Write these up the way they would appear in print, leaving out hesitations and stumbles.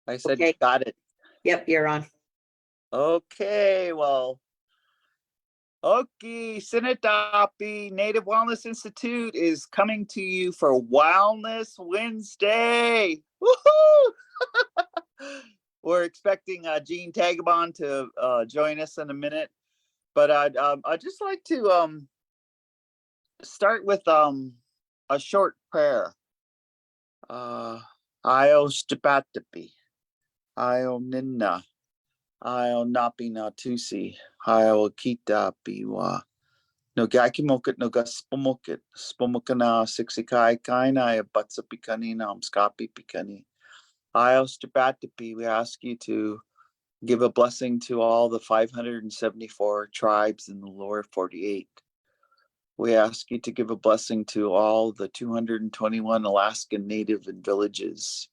I said, Okay. got it. Yep, you're on. Okay, well, okay, Sinatapi Native Wellness Institute is coming to you for Wellness Wednesday. Woohoo! We're expecting Jean Tagabon to join us in a minute, but I'd just like to start with a short prayer. Io Stipatapi, Io Ninna, Io Napi Natusi, Io Kita Piwa. No Gakimokit, no Gaspomokit, Spomokana, Sixikai, Kaina, Butsa Pikani, Namskapi Pikani. Io Stipatapi, we ask you to give a blessing to all the 574 tribes in the lower 48. We ask you to give a blessing to all the 221 Alaskan Native and villages.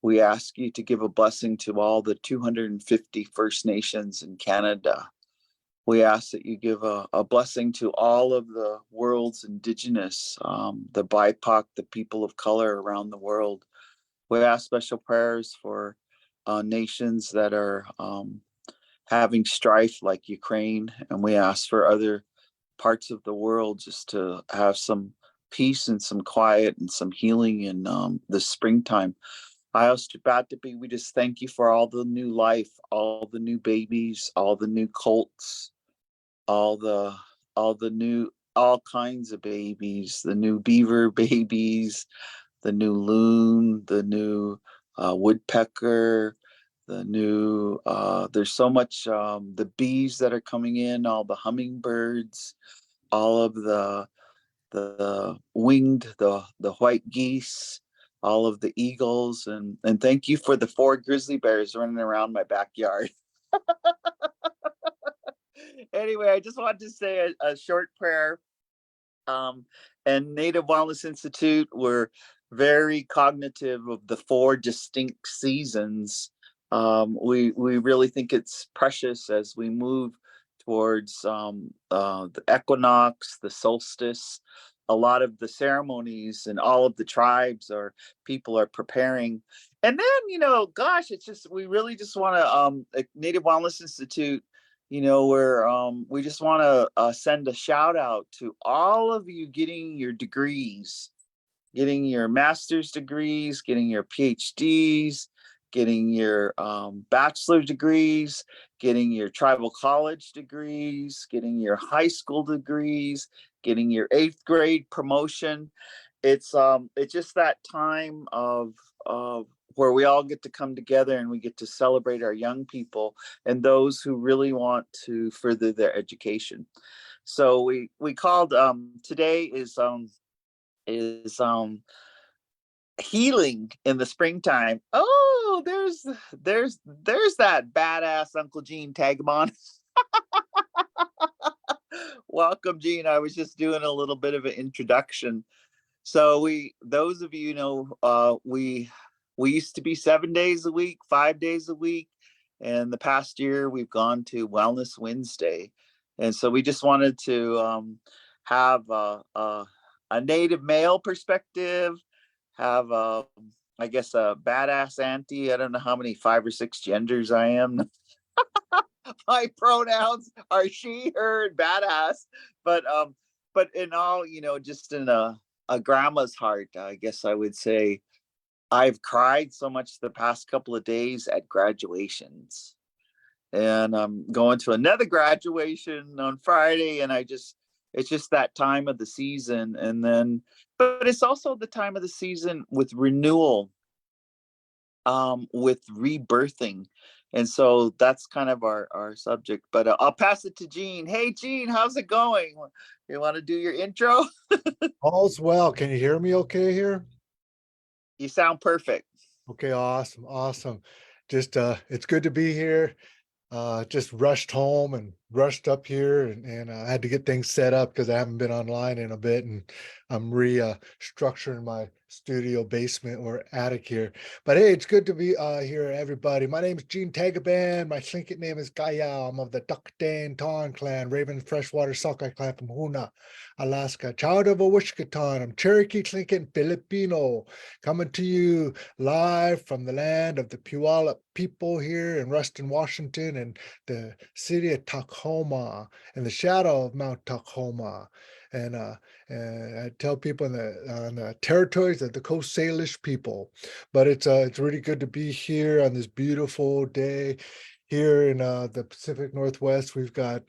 We ask you to give a blessing to all the 250 First Nations in Canada. We ask that you give a blessing to all of the world's Indigenous, the BIPOC, the people of color around the world. We ask special prayers for nations that are having strife like Ukraine, and we ask for other parts of the world just to have some peace and some quiet and some healing in the springtime. I also about to be, we just thank you for all the new life, all the new babies, all the new colts, all kinds of babies, the new beaver babies, the new loon, the new woodpecker, the new there's so much the bees that are coming in, all the hummingbirds, all of the winged, the white geese, all of the eagles, and thank you for the 4 grizzly bears running around my backyard. Anyway, I just wanted to say a short prayer. And Native Wellness Institute, we're very cognitive of the 4 distinct seasons. We really think it's precious as we move towards the equinox, the solstice. A lot of the ceremonies and all of the tribes or people are preparing. And then, gosh, it's just, we really just want to, Native Wellness Institute, we just want to send a shout out to all of you getting your degrees, getting your master's degrees, getting your PhDs, getting your bachelor degrees, getting your tribal college degrees, getting your high school degrees, getting your 8th grade promotion. It's just that time of where we all get to come together and we get to celebrate our young people and those who really want to further their education. So we called today is healing in the springtime. Oh, there's that badass Uncle Gene Tagamon. Welcome, Gene. I was just doing a little bit of an introduction. So those of you we used to be 7 days a week, 5 days a week. And the past year we've gone to Wellness Wednesday. And so we just wanted to have a native male perspective, have I guess a badass auntie. I don't know how many 5 or 6 genders I am. My pronouns are she, her, and badass. But in all, just in a grandma's heart, I guess I would say I've cried so much the past couple of days at graduations. And I'm going to another graduation on Friday, and it's just that time of the season. And then, but it's also the time of the season with renewal, with rebirthing. And so that's kind of our subject, but I'll pass it to Gene. Hey, Gene, how's it going? You want to do your intro? All's well. Can you hear me okay here? You sound perfect. Okay, awesome. Just it's good to be here. Just rushed home and rushed up here and I had to get things set up because I haven't been online in a bit, and I'm structuring my studio basement or attic here. But hey, it's good to be here, everybody. My name is Gene Tagaban. My Tlingit name is Gaya. I'm of the Duckdan Ton clan, Raven Freshwater Sockeye clan from Huna, Alaska. Child of a Wishkatan. I'm Cherokee, Tlingit, and Filipino, coming to you live from the land of the Puyallup people here in Ruston, Washington, and the city of Tacoma, in the shadow of Mount Tacoma. And, and I tell people on the territories of the Coast Salish people. But it's really good to be here on this beautiful day. Here in the Pacific Northwest, we've got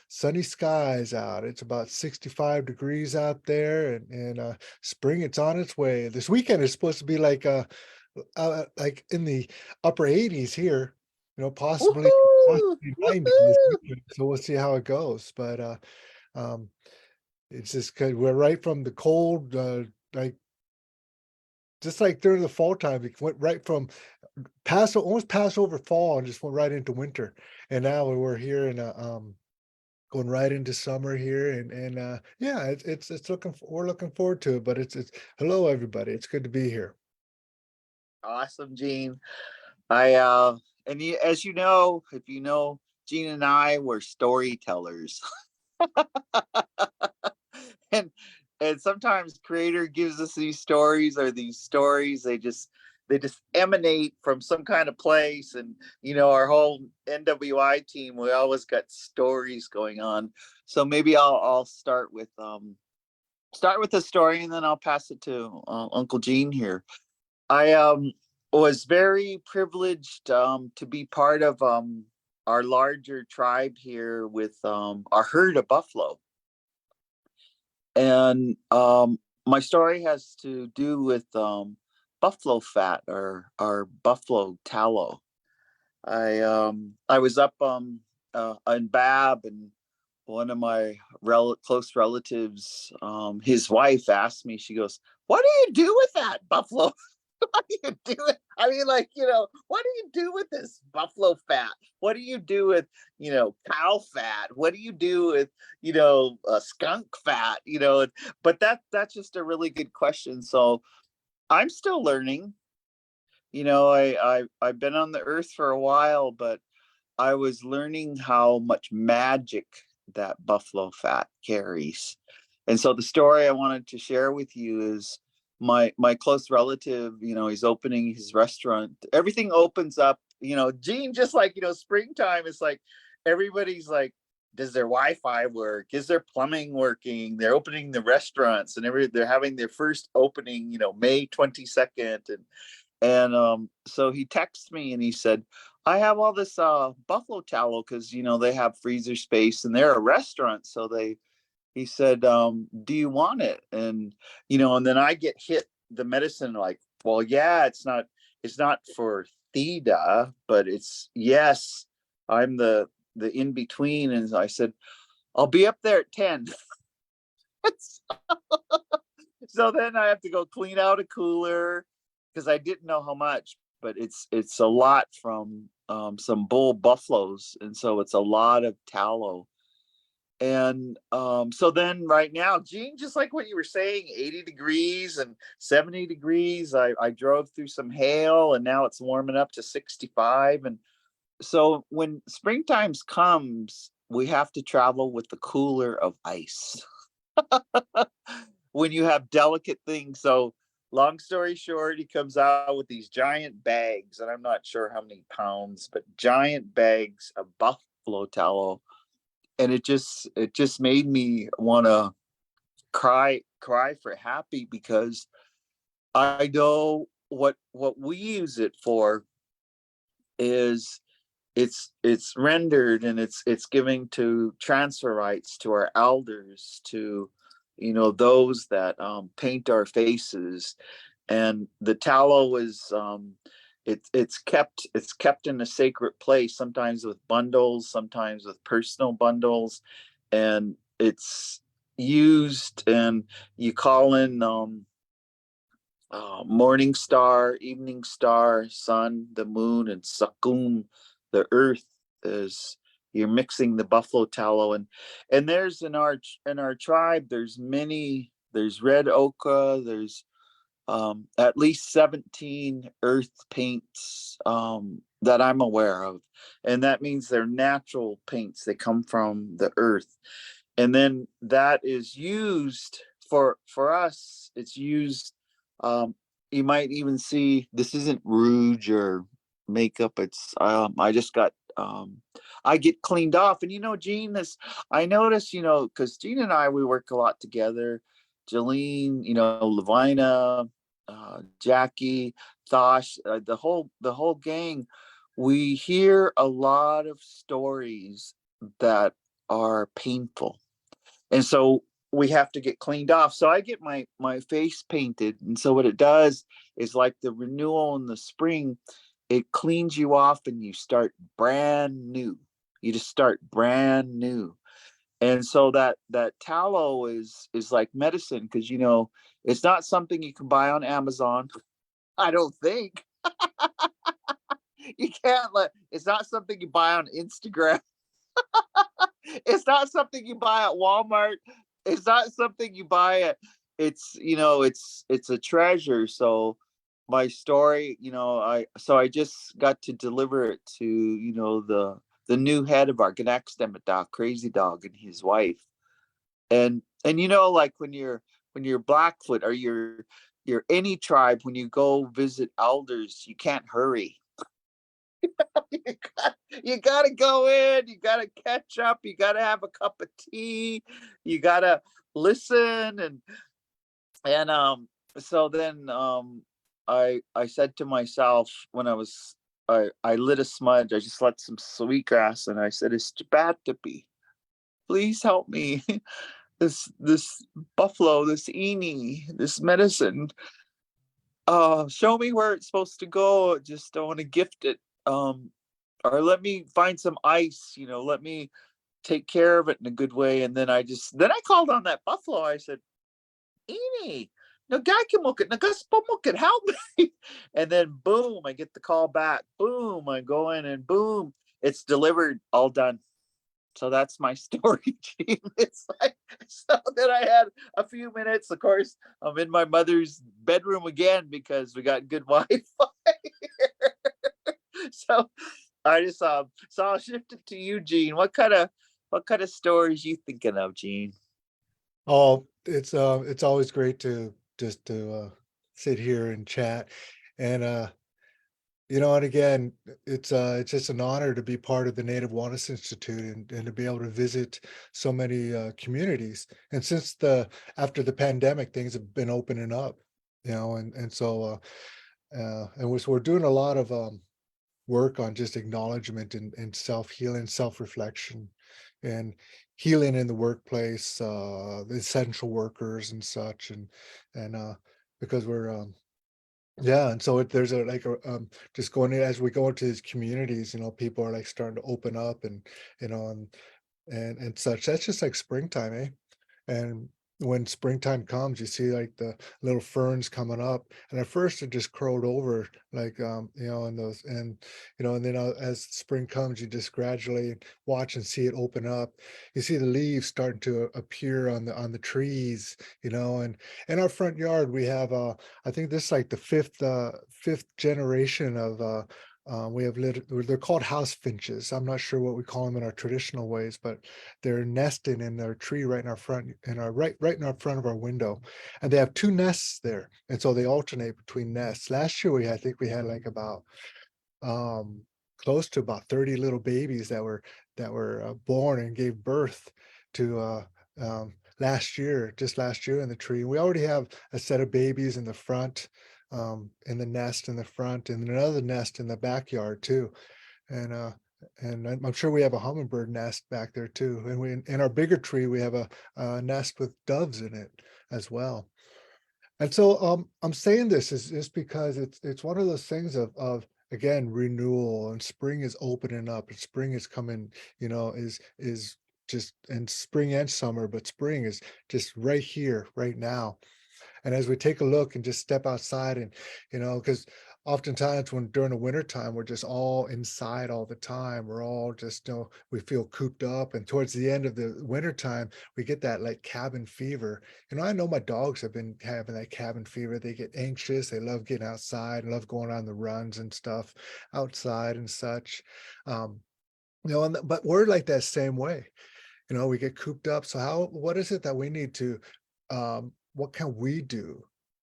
sunny skies out. It's about 65 degrees out there, and spring, it's on its way. This weekend is supposed to be like in the upper 80s here, possibly Woohoo! 90 this Woohoo! weekend. So we'll see how it goes. But um, it's just 'cause we're right from the cold, like just like during the fall time, it went right from almost past over fall and just went right into winter. And now we're here in going right into summer here, and yeah, it's we're looking forward to it. But it's hello everybody. It's good to be here. Awesome, Gene. I and you, as you know, if you know, Gene and I were storytellers. and and sometimes creator gives us these stories, or these stories they just emanate from some kind of place. And our whole NWI team, we always got stories going on. So maybe I'll start with the story, and then I'll pass it to Uncle Gene here. I was very privileged to be part of our larger tribe here with our herd of buffalo. And my story has to do with buffalo fat, or buffalo tallow. I was up in Bab, and one of my close relatives, his wife asked me, she goes, "What do you do with that buffalo?" What do you do with, I mean, like, what do you do with this buffalo fat? What do you do with, cow fat? What do you do with, skunk fat? But that's just a really good question. So I'm still learning. I've been on the earth for a while, but I was learning how much magic that buffalo fat carries. And so the story I wanted to share with you is my close relative, he's opening his restaurant. Everything opens up, Gene, just like, springtime is like everybody's like, does their Wi-Fi work? Is their plumbing working? They're opening the restaurants, and they're having their first opening, May 22nd. And so he texted me and he said, I have all this buffalo tallow, because they have freezer space and they're a restaurant. So he said, do you want it? And then I get hit the medicine, like, well, yeah, it's not for Theda, but it's, yes, I'm the in between. And I said, I'll be up there at 10. So then I have to go clean out a cooler, because I didn't know how much, but it's a lot from some bull buffaloes, and so it's a lot of tallow. And so then right now, Gene, just like what you were saying, 80 degrees and 70 degrees. I drove through some hail, and now it's warming up to 65. And so when springtime comes, we have to travel with the cooler of ice. When you have delicate things. So long story short, he comes out with these giant bags, and I'm not sure how many pounds, but giant bags of buffalo tallow. And it just made me want to cry for happy, because I know what we use it for is, it's rendered, and it's giving to transfer rights to our elders, to those that paint our faces. And the tallow is it's kept in a sacred place, sometimes with bundles, sometimes with personal bundles. And it's used, and you call in morning star, evening star, sun, the moon, and Sakum, the earth, is you're mixing the buffalo tallow, and there's in our tribe, there's red ochre, there's at least 17 earth paints that I'm aware of. And that means they're natural paints. They come from the earth. And then that is used for us. It's used. Um, you might even see this isn't rouge or makeup. It's I just got I get cleaned off. And Gene, this I notice, because Gene and I we work a lot together. Jolene, Levina, Jackie, Thosh, the whole gang, we hear a lot of stories that are painful, and so we have to get cleaned off. So I get my face painted, and so what it does is like the renewal in the spring, it cleans you off, and you start brand new. You just start brand new. And so that tallow is like medicine, because it's not something you can buy on Amazon. I don't think you can't let. It's not something you buy on Instagram. It's not something you buy at Walmart. It's not something you buy at. It's a treasure. So my story, I just got to deliver it to the new head of our Ganaxtemadog, Crazy Dog, and his wife. And like when you're Blackfoot, or you're any tribe, when you go visit elders, you can't hurry. You gotta go in, you gotta catch up, you gotta have a cup of tea, you gotta listen. And so then I said to myself, when I lit a smudge, I just let some sweetgrass, and I said, it's bad to be, please help me. This buffalo, this eni, this medicine, show me where it's supposed to go. Just don't want to gift it. Or let me find some ice, let me take care of it in a good way. And then I called on that buffalo. I said, Eni, nagakimukit, nagaspamukit, help me. And then boom, I get the call back. Boom, I go in, and boom, it's delivered, all done. So that's my story, Gene. It's like, so then I had a few minutes. Of course, I'm in my mother's bedroom again because we got good Wi-Fi. So I just so I'll shift it to you, Gene. What kind of stories you thinking of, Gene? Oh, it's always great to just to sit here and chat. And and again, it's just an honor to be part of the Native Wellness Institute, and to be able to visit so many communities. And since the after the pandemic, things have been opening up, and so and we're doing a lot of work on just acknowledgement and self-healing, self-reflection, and healing in the workplace, the essential workers and such. And because we're yeah, and so there's just going in, as we go into these communities, people are like starting to open up, and you know and such. That's just like springtime, eh? And when springtime comes, you see like the little ferns coming up, and at first it just curled over, like and those, and then as spring comes, you just gradually watch and see it open up. You see the leaves starting to appear on the trees, and in our front yard we have I think this is like the fifth generation of we have they're called house finches. I'm not sure what we call them in our traditional ways, but they're nesting in their tree right in our front, in our right in our front of our window. And they have two nests there. And so they alternate between nests. Last year I think we had like about um close to about 30 little babies that were born and gave birth to just last year in the tree. We already have a set of babies in the front, in the nest in the front, and another nest in the backyard too. And I'm sure we have a hummingbird nest back there too. And in our bigger tree we have a nest with doves in it as well. And so I'm saying this is just because it's one of those things of again, renewal, and spring is opening up, and spring is coming, is just, and spring and summer, but spring is just right here, right now. And as we take a look and just step outside, and because oftentimes when during the winter time, we're just all inside all the time. We're all just, we feel cooped up. And towards the end of the winter time, we get that like cabin fever. I know my dogs have been having that cabin fever. They get anxious. They love getting outside, love going on the runs and stuff outside and such. Um, but we're like that same way. We get cooped up. So what is it that we need to, what can we do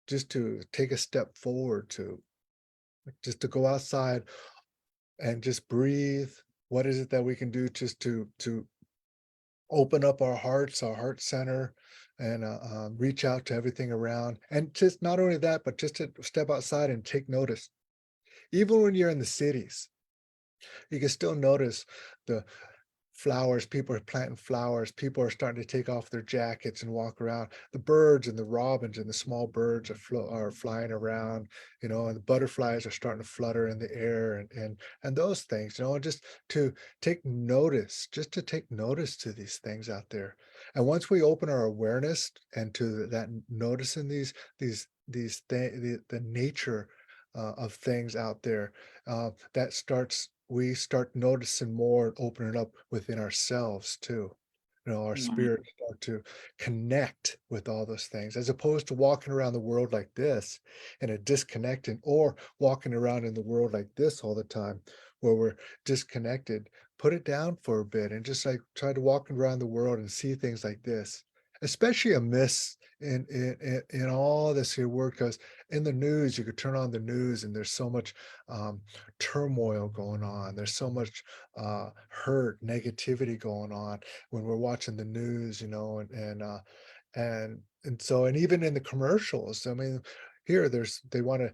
just to take a step forward to just to go outside and just breathe? What is it that we can do just to open up our hearts, our heart center, and reach out to everything around? And just not only that, but just to step outside and take notice. Even when you're in the cities, you can still notice the flowers. People are planting flowers. People are starting to take off their jackets and walk around. The birds and the robins and the small birds are flying around, and the butterflies are starting to flutter in the air, and those things, just to take notice, just to take notice to these things out there. And once we open our awareness and to that noticing these things, the nature of things out there, that starts we start noticing more and opening up within ourselves too. Our Mm, spirit start to connect with all those things, as opposed to walking around the world like this and a disconnecting, or walking around in the world like this all the time, where we're disconnected. Put it down for a bit and just like try to walk around the world and see things like this, especially amidst in all this here work. Because in the news, you could turn on the news and there's so much turmoil going on. There's so much hurt, negativity going on when we're watching the news, and so, and even in the commercials, I mean, here they want to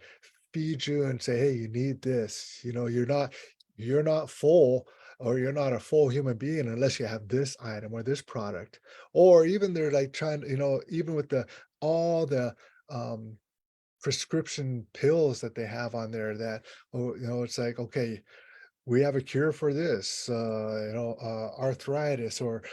feed you and say, hey, you need this. You're not full, or you're not a full human being unless you have this item or this product. Or even they're like trying, even with the all the um prescription pills that they have on there, that, oh, it's like, okay, we have a cure for this, arthritis, or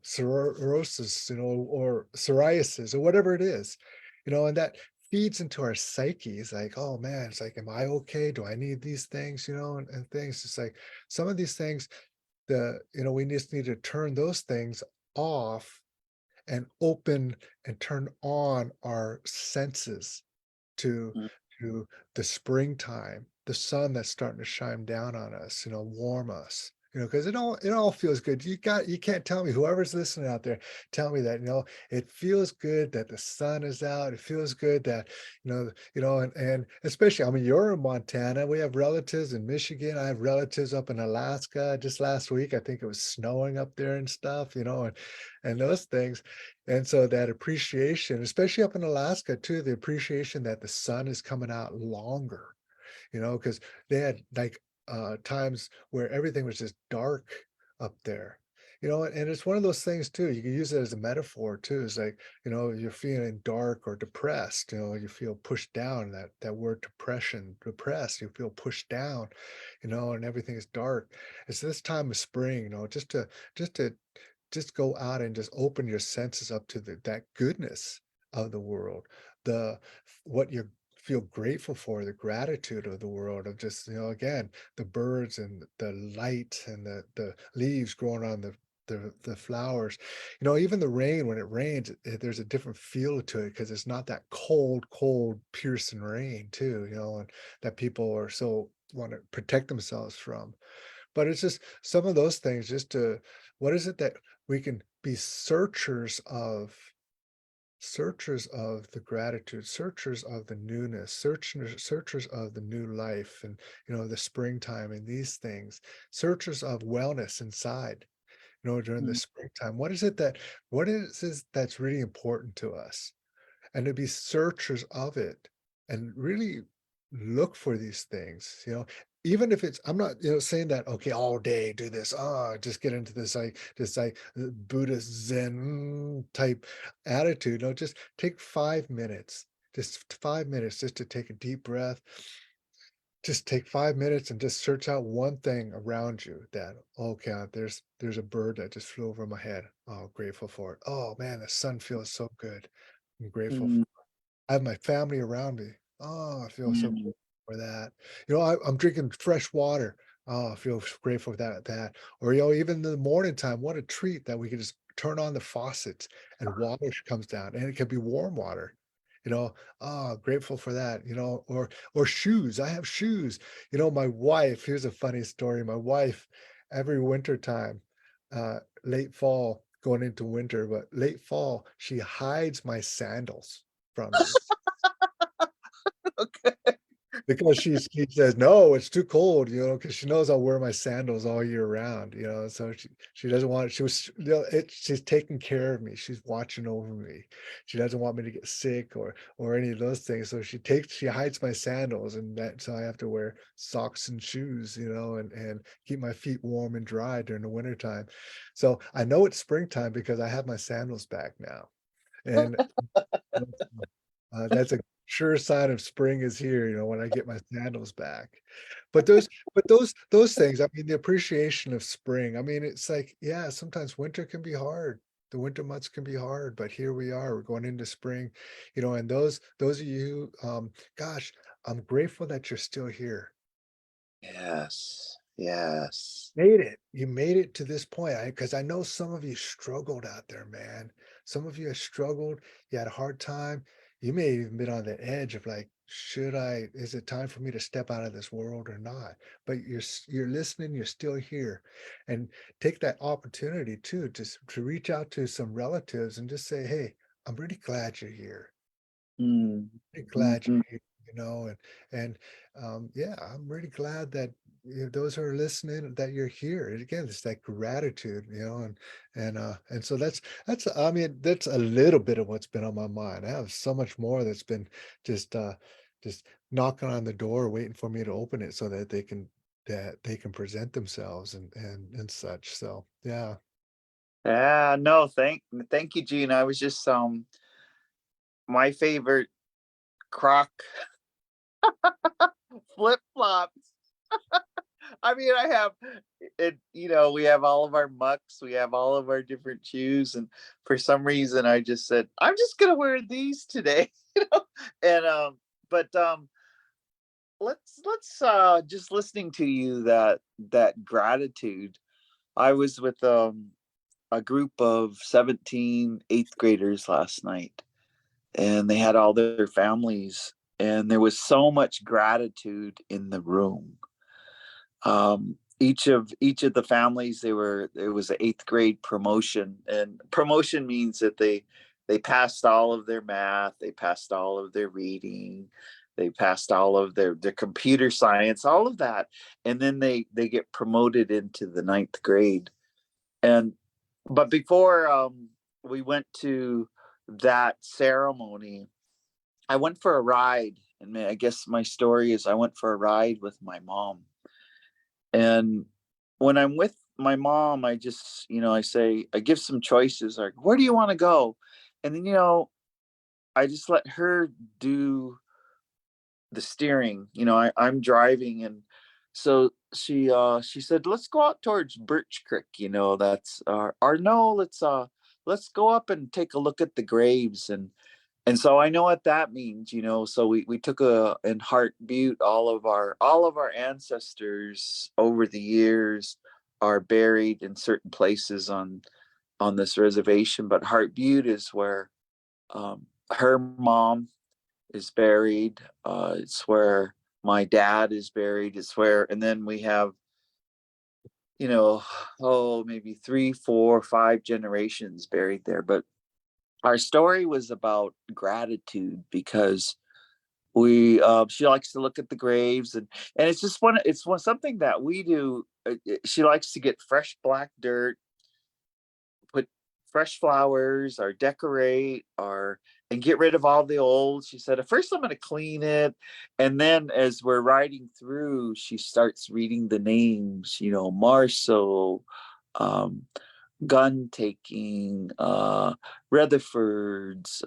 cirrhosis, or psoriasis, or whatever it is, and that feeds into our psyches. Like, oh man, it's like, am I okay? Do I need these things? And things. It's like some of these things, we just need to turn those things off and open and turn on our senses to mm, to the springtime, the sun that's starting to shine down on us, warm us. Because it all feels good. You can't tell me, whoever's listening out there, tell me that, it feels good that the sun is out. It feels good that, and especially, I mean, you're in Montana. We have relatives in Michigan. I have relatives up in Alaska. Just last week, I think it was snowing up there and stuff, and those things. And so that appreciation, especially up in Alaska too, the appreciation that the sun is coming out longer, because they had like times where everything was just dark up there. And it's one of those things too. You can use it as a metaphor too. It's like, you're feeling dark or depressed, you feel pushed down, that word depression, depressed, you feel pushed down, and everything is dark. It's this time of spring, just to just go out and just open your senses up to that goodness of the world, the what you feel grateful for, the gratitude of the world, of just, again, the birds and the light and the leaves growing on the flowers. Even the rain, when it rains, there's a different feel to it, because it's not that cold piercing rain too, and that people are so want to protect themselves from. But it's just some of those things, just to, what is it that we can be searchers of the gratitude, searchers of the newness, searchers of the new life, and the springtime and these things, searchers of wellness inside, during the mm, springtime. What is that's really important to us? And to be searchers of it, and really look for these things, even if it's, I'm not, saying that, okay, all day do this, just get into this like Buddhist Zen type attitude. No, just take 5 minutes, just 5 minutes, just to take a deep breath. Just take 5 minutes and just search out one thing around you that, okay, there's a bird that just flew over my head. Oh, grateful for it. Oh man, the sun feels so good. I'm grateful. mm, I have my family around me. Oh, I feel so mm. for that. I'm drinking fresh water. Oh, I feel grateful for that. Or, even in the morning time, what a treat that we can just turn on the faucets and water comes down, and it can be warm water. Grateful for that, or shoes. I have shoes. My wife, here's a funny story. My wife, every winter time, late fall going into winter, but late fall, she hides my sandals from me. Okay. Because she says, "No, it's too cold," because she knows I'll wear my sandals all year round, so she doesn't want she was she's taking care of me, she's watching over me. She doesn't want me to get sick or any of those things, so she hides my sandals, and that so I have to wear socks and shoes, and keep my feet warm and dry during the winter time. So, I know it's springtime because I have my sandals back now, and that's a sure sign of spring is here, when I get my sandals back. But those things, I mean, the appreciation of spring, I mean, it's like, yeah, sometimes winter can be hard. The winter months can be hard, but here we are, we're going into spring, and those of you, gosh, I'm grateful that you're still here. Yes. Yes. Made it. You made it to this point. Because I know some of you struggled out there, man. Some of you have struggled. You had a hard time. You may have even been on the edge of like, is it time for me to step out of this world or not? But you're listening, you're still here. And take that opportunity too, to reach out to some relatives and just say, hey, I'm really glad you're here. Mm. Really glad Mhm. you're here, and yeah, I'm really glad that those who are listening that you're here. And again, it's that gratitude, and so that's I mean that's a little bit of what's been on my mind. I have so much more that's been just just knocking on the door, waiting for me to open it so that they can present themselves and such. So yeah. Yeah, no, thank you, Gene. I was just my favorite croc flip flops. I mean, I have it, we have all of our mucks, we have all of our different shoes, and for some reason I just said, I'm just gonna wear these today, And but let's just listening to you, that gratitude. I was with a group of 17 eighth graders last night, and they had all their families, and there was so much gratitude in the room. Each of the families, it was an eighth grade promotion, and promotion means that they passed all of their math, they passed all of their reading, they passed all of their computer science, all of that, and then they get promoted into the ninth grade. And but before we went to that ceremony, I went for a ride, and I guess my story is I went for a ride with my mom. And when I'm with my mom, I just, I say, I give some choices like, where do you want to go? And then, I just let her do the steering. I'm driving, and so she said, let's go out towards Birch Creek, that's or no, let's go up and take a look at the graves. And so I know what that means, So we took a in Heart Butte, all of our ancestors over the years are buried in certain places on this reservation. But Heart Butte is where her mom is buried. It's where my dad is buried. It's where, and then we have, you know, maybe 3, 4, 5 generations buried there. But our story was about gratitude because we she likes to look at the graves, and it's one something that we do. She likes to get fresh black dirt, put fresh flowers, or decorate, or and get rid of all the old. She said, at first I'm going to clean it, and then as we're riding through, she starts reading the names, Marceau, um gun taking, Rutherford's,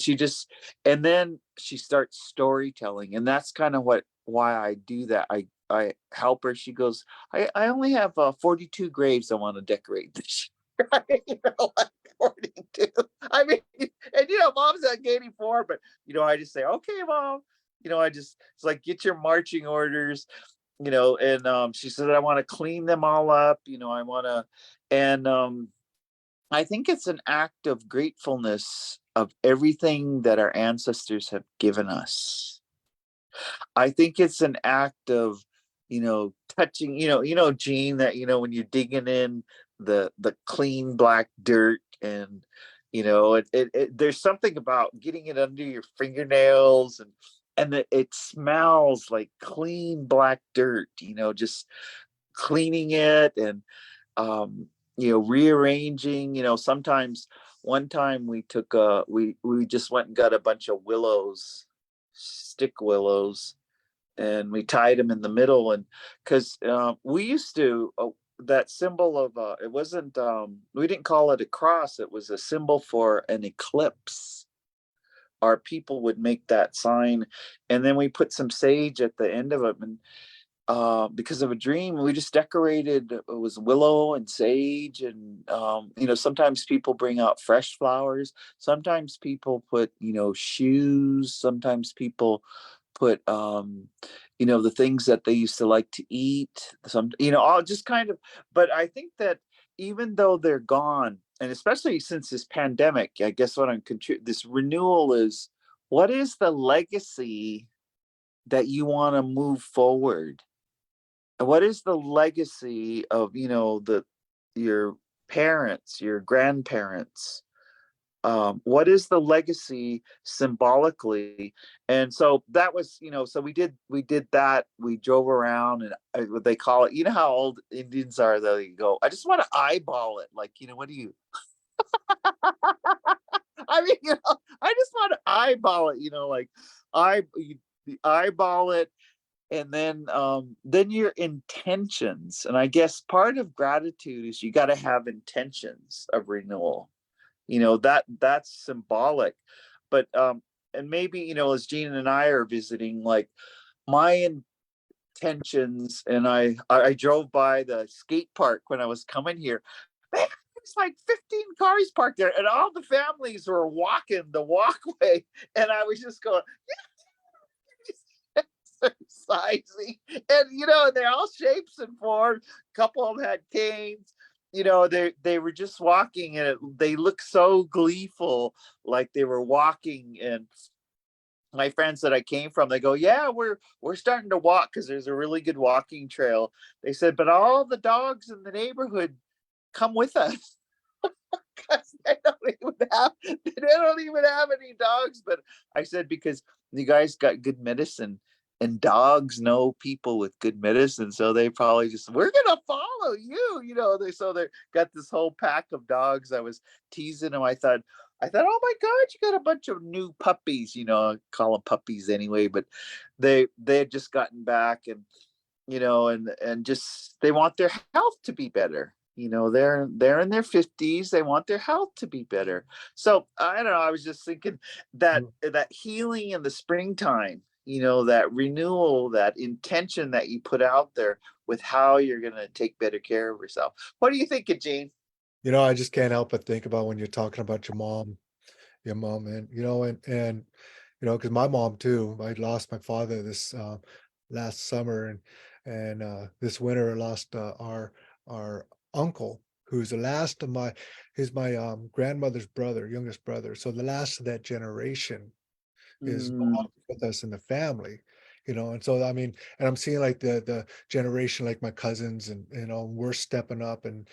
she just, and then she starts storytelling. And that's kind of why I do that. I help her. She goes, I only have 42 graves I want to decorate this year. Like 42. I mean, and mom's at 84, but I just say, okay, mom. I just, it's like, get your marching orders, and she said, I want to clean them all up, I want to, and I think it's an act of gratefulness of everything that our ancestors have given us. I think it's an act of, touching, Gene, that, when you're digging in the clean black dirt, and there's something about getting it under your fingernails, and it smells like clean black dirt, just cleaning it, and rearranging, sometimes one time we just went and got a bunch of willows, stick willows, and we tied them in the middle, and because we used to that symbol of it wasn't we didn't call it a cross, it was a symbol for an eclipse. Our people would make that sign, and then we put some sage at the end of it, and because of a dream, we just decorated, it was willow and sage, and sometimes people bring out fresh flowers, sometimes people put shoes, sometimes people put the things that they used to like to eat, all just kind of. But I think that even though they're gone, and especially since this pandemic, I guess what I'm this renewal is, what is the legacy that you want to move forward? What is the legacy of the your parents, your grandparents? What is the legacy symbolically? And so that was, so we did that. We drove around, and what they call it, how old Indians are, though, you go, I just want to eyeball it, like, what do you I mean, I just want to eyeball it, like, you eyeball it, and then your intentions, and I guess part of gratitude is you got to have intentions of renewal, that's symbolic. But and maybe, as Gene and I are visiting, like, my intentions, and I drove by the skate park when I was coming here. Man, it's like 15 cars parked there, and all the families were walking the walkway, and I was just going, exercising, and they're all shapes and forms. A couple of them had canes. They were just walking, and they looked so gleeful, like they were walking. And my friends that I came from, they go, yeah, we're starting to walk because there's a really good walking trail. They said, but all the dogs in the neighborhood come with us. Because they don't even have any dogs. But I said, because you guys got good medicine, and dogs know people with good medicine, so they probably just, we're gonna follow you. They got this whole pack of dogs. I was teasing them. I thought, oh my God, you got a bunch of new puppies. I call them puppies anyway, but they had just gotten back, and and just, they want their health to be better. They're in their 50s, they want their health to be better. So I don't know, I was just thinking that Mm. that healing in the springtime, that renewal, that intention that you put out there with how you're going to take better care of yourself. What do you think, Gene? I just can't help but think about when you're talking about your mom, and because my mom too, I lost my father this last summer, and this winter I lost our uncle, who's the last of he's my grandmother's brother, youngest brother. So the last of that generation is no Mm, longer with us in the family, and so I mean, and I'm seeing like the generation, like my cousins, and we're stepping up, and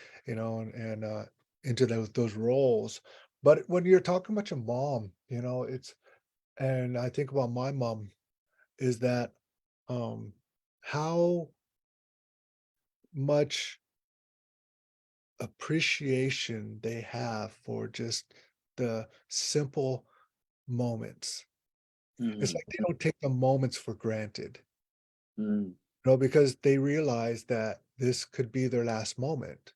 into those roles. But when you're talking about your mom, it's and I think about my mom, is that um how much appreciation they have for just the simple moments. It's mm, like they don't take the moments for granted. mm. Because they realize that this could be their last moment.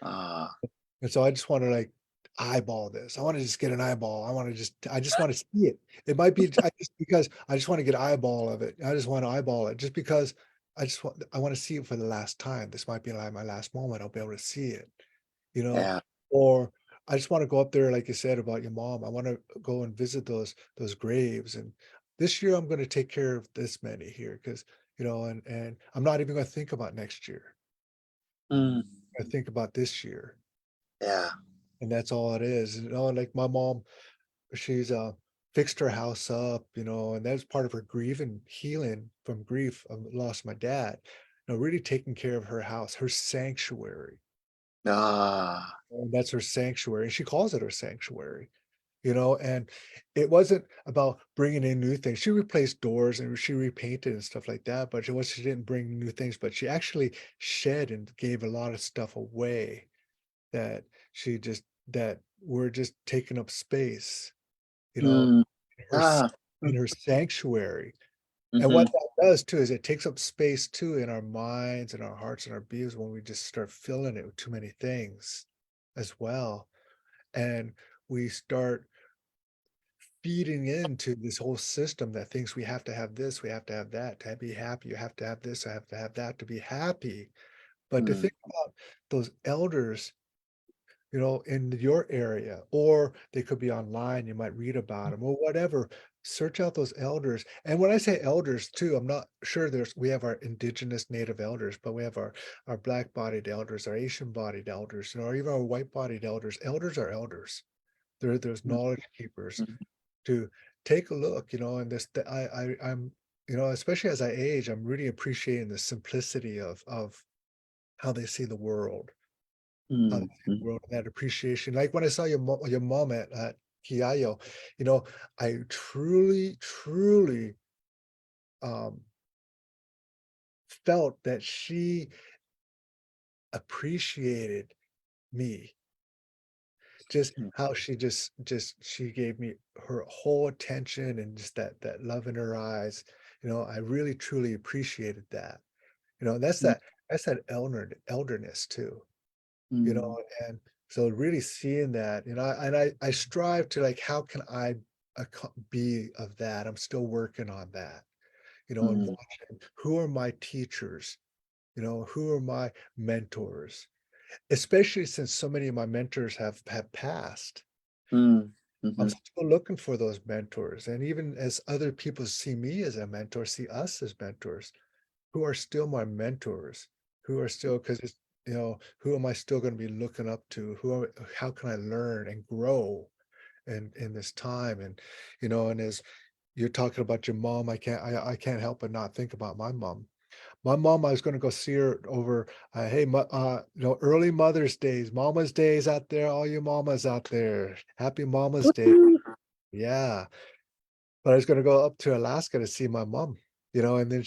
Ah, And so I just wanna, like, eyeball this. I wanna just get an eyeball. I just wanna see it. It might be just because I just wanna get an eyeball of it. I just wanna eyeball it just because I wanna see it for the last time. This might be, like, my last moment. I'll be able to see it, you know? yeah. Or I just wanna go up there, like you said about your mom. I wanna go and visit those graves, and this year I'm going to take care of this many here because, and I'm not even going to think about next year. Mm, I think about this year, yeah. and that's all it is. Like my mom, she's fixed her house up, and that's part of her grieving, healing from grief. I lost my dad. Really taking care of her house, her sanctuary. Ah. And that's her sanctuary. And she calls it her sanctuary. And it wasn't about bringing in new things. She replaced doors and she repainted and stuff like that, but she didn't bring new things, but she actually shed and gave a lot of stuff away that she just that were just taking up space, you know, Mm, in her s- ah. in her sanctuary. And Mm-hmm. what that does too is it takes up space too in our minds and our hearts and our beings when we just start filling it with too many things as well. And we start feeding into this whole system that thinks we have to have this, we have to have that to be happy. You have to have this, I have to have that to be happy. But to Mm, think about those elders, in your area, or they could be online, you might read about them or whatever. Search out those elders. And when I say elders too, I'm not sure we have our indigenous native elders, but we have our black bodied elders, our Asian bodied elders, or even our white bodied elders. Elders are elders. There's mm, knowledge keepers mm, to take a look, and I'm, especially as I age, I'm really appreciating the simplicity of how they see the world, how they mm, see the world, and that appreciation. Like when I saw your mom at Kiayo, I truly, truly um, felt that she appreciated me. Just mm, how she gave me her whole attention and just that love in her eyes. I really truly appreciated that. That's mm, that elderness too, you know, mm, and so really seeing that, and I strive to like, how can I be of that? I'm still working on that, and mm, watching who are my teachers, who are my mentors, especially since so many of my mentors have passed. mm, I'm mhm, still looking for those mentors. And even as other people see me as a mentor, see us as mentors, who are still my mentors, who are still, because it's, who am I still going to be looking up to? How can I learn and grow in this time? And as you're talking about your mom, I can't help but not think about my mom. My mom, I was going to go see her over, hey, early Mother's Days, Mama's Days out there, all you mamas out there. Happy Mama's Day. woohoo, Yeah, but I was gonna go up to Alaska to see my mom, and then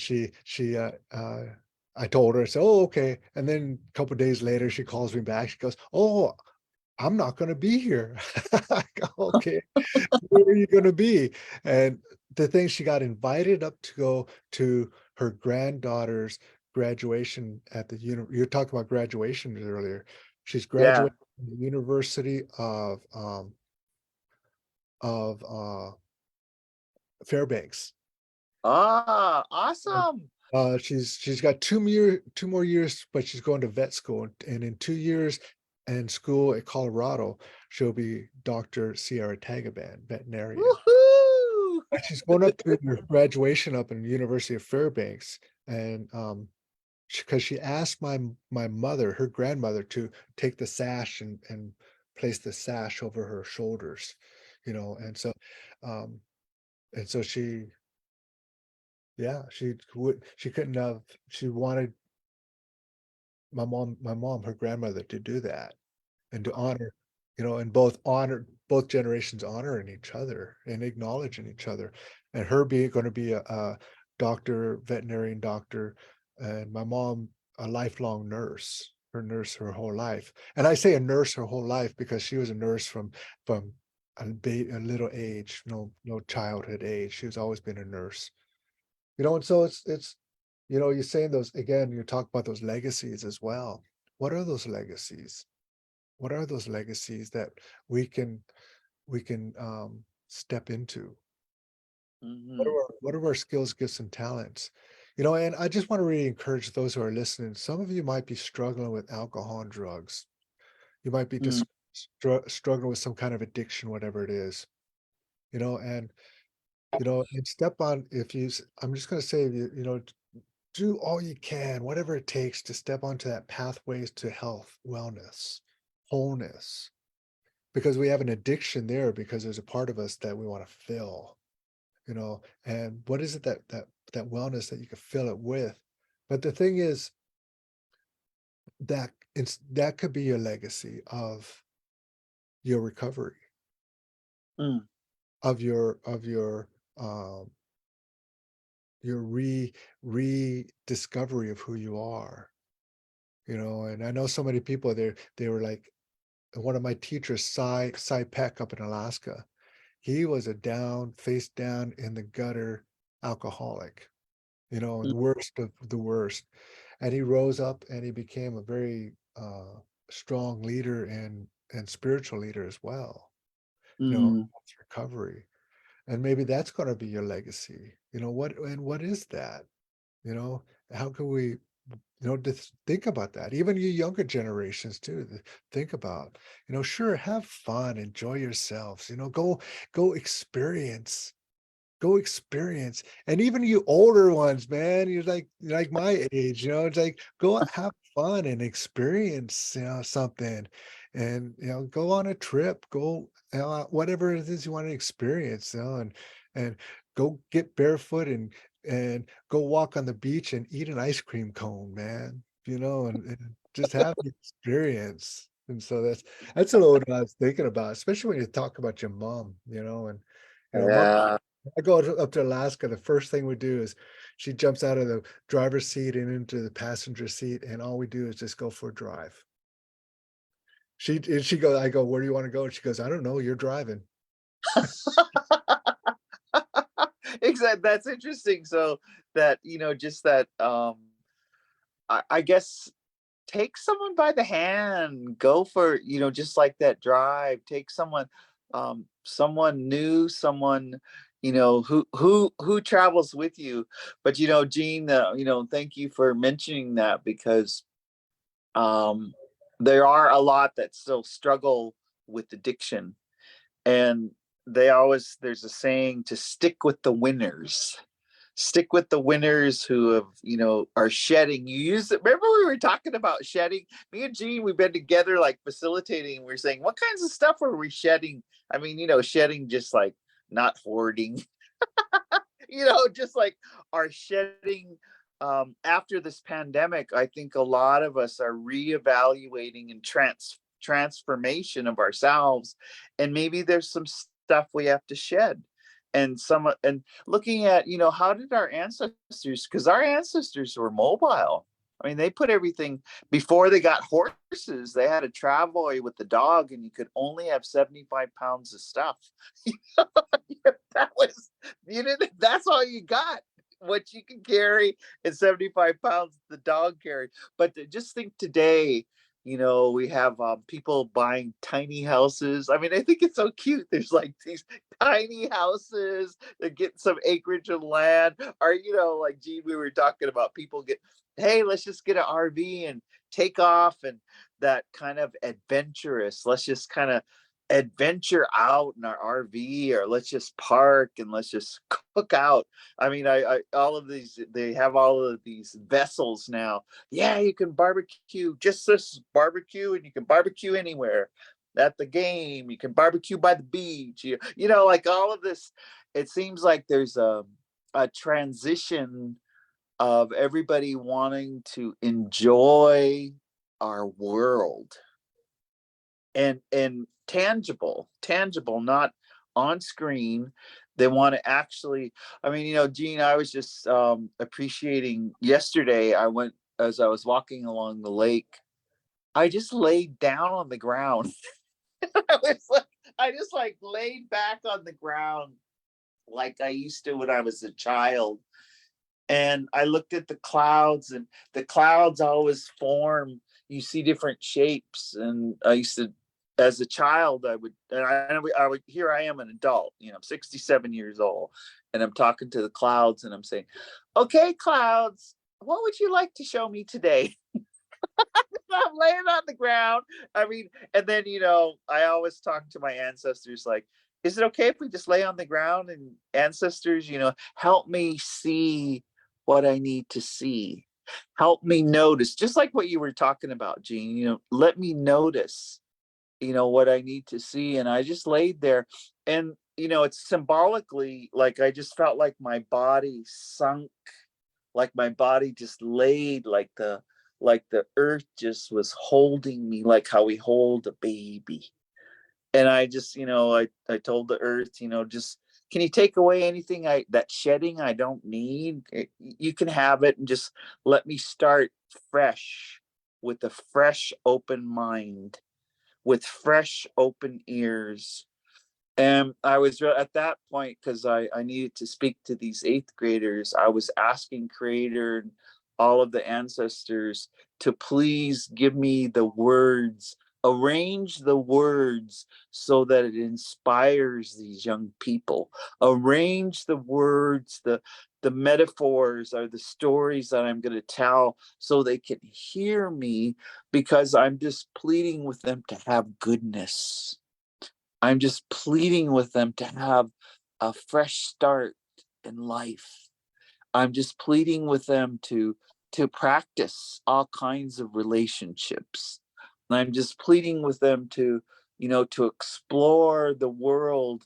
I told her, I said, "Oh, okay." And then a couple days later, she calls me back. She goes, "Oh, I'm not gonna be here." I go, "Okay, where are you gonna be?" And the thing, she got invited up to go to her granddaughter's graduation at the you're talking about graduation earlier. She's yeah. graduating from the University of Fairbanks. Ah, awesome. She's got 2 more years, but she's going to vet school, and in 2 years in school at Colorado, she'll be Dr. Sierra Tagaban, veterinarian. Woohoo. And she's going up to her graduation up in the University of Fairbanks, and because she asked my mother, her grandmother, to take the sash and place the sash over her shoulders, um, and so she couldn't have, she wanted my mom, her grandmother, to do that and to honor, and both generations honoring each other and acknowledging each other. And her being going to be a doctor, veterinarian doctor, and my mom a lifelong nurse, her whole life. And I say a nurse her whole life because she was a nurse from a little age, no childhood age. She's always been a nurse. And so it's you're saying those again, you talk about those legacies as well. What are those legacies? What are those legacies that we can step into? Mhm, What are our skills, gifts, and talents? And I just want to really encourage those who are listening. Some of you might be struggling with alcohol and drugs. You might be mm, just struggling with some kind of addiction, whatever it is. And and step on, I'm just going to say, do all you can, whatever it takes to step onto that pathways to health, wellness, wholeness, because we have an addiction there because there's a part of us that we want to fill, and what is it that wellness that you can fill it with? But the thing is that could be your legacy of your recovery, Mm, um your rediscovery of who you are, and I know so many people, they were like, one of my teachers, Cy Peck up in Alaska. He was a down, face down in the gutter alcoholic, mm, the worst of the worst. And he rose up and he became a very strong leader and spiritual leader as well, mm. recovery. And maybe that's going to be your legacy. What is that? You know, how can we, just think about that? Even you younger generations too, think about, sure, have fun, enjoy yourselves, go experience. Go experience. And even you older ones, man, you're like my age, it's like, go have fun and experience, something. And go on a trip, go, whatever it is you want to experience, and go get barefoot and go walk on the beach and eat an ice cream cone, man. And just have the experience. And so that's a little what I was thinking about, especially when you talk about your mom, and mom, Yeah. I go up to Alaska, the first thing we do is she jumps out of the driver's seat and into the passenger seat, and all we do is just go for a drive. She goes, I go, "Where do you wanna go?" And she goes, "I don't know, you're driving." Exactly. That's interesting. So that, just that, I guess take someone by the hand, go for, just like that drive, take someone new, someone, who travels with you. But Gene, thank you for mentioning that, because um there are a lot that still struggle with addiction, and there's a saying to stick with the winners. Stick with the winners who have, are shedding. You use it. Remember, we were talking about shedding. Me and Gene, we've been together, like facilitating. And we're saying, what kinds of stuff are we shedding? I mean, shedding, just like not hoarding, just like are shedding. After this pandemic, I think a lot of us are reevaluating and transformation of ourselves, and maybe there's some stuff we have to shed, and looking at, how did our ancestors, because our ancestors were mobile. I mean, they put everything, before they got horses, they had a travoy with the dog, and you could only have 75 pounds of stuff. That was, you didn't, that's all you got, what you can carry, and 75 pounds the dog carried. But just think today, we have people buying tiny houses. I mean, I think it's so cute. There's like these tiny houses that get some acreage of land. Or, like, Gene, we were talking about people hey, let's just get an RV and take off, and that kind of adventurous. Let's just kind of adventure out in our RV, or let's just park and let's just cook out. I mean, I all of these, they have all of these vessels now. Yeah, you can barbecue, just this barbecue, and you can barbecue anywhere. At the game, you can barbecue by the beach. Like all of this. It seems like there's a transition of everybody wanting to enjoy our world, and tangible, not on screen. They want to actually, I mean, Gene, I was just appreciating yesterday. I went, as I was walking along the lake, I just laid down on the ground. I was like, I just like laid back on the ground like I used to when I was a child. And I looked at the clouds, and the clouds always form. You see different shapes, and I used to, as a child, I would, and I would. Here I am, an adult. 67 years old, and I'm talking to the clouds, and I'm saying, "Okay, clouds, what would you like to show me today?" I'm laying on the ground. I mean, and then I always talk to my ancestors like, is it okay if we just lay on the ground and ancestors, help me see what I need to see? Help me notice, just like what you were talking about, Gene, let me notice, what I need to see. And I just laid there, and, it's symbolically like I just felt like my body sunk, like my body just laid, like the earth just was holding me, like how we hold a baby. And I just, I told the earth, just, can you take away anything that shedding I don't need? You can have it, and just let me start fresh, with a fresh open mind, with fresh open ears. And I was at that point, because I needed to speak to these eighth graders. I was asking Creator and all of the ancestors to please give me the words, arrange the words so that it inspires these young people. Arrange the words, the metaphors, or the stories that I'm going to tell, so they can hear me, because I'm just pleading with them to have goodness. I'm just pleading with them to have a fresh start in life. I'm just pleading with them to practice all kinds of relationships. And I'm just pleading with them to explore the world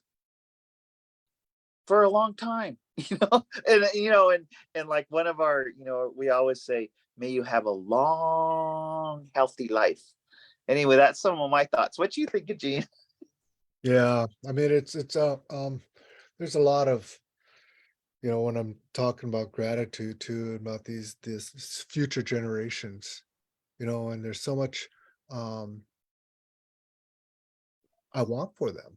for a long time, and like one of our, we always say, may you have a long, healthy life. Anyway, that's some of my thoughts. What do you think, Gene? Yeah, I mean, there's a lot of, when I'm talking about gratitude too, about these future generations, and there's so much um I want for them.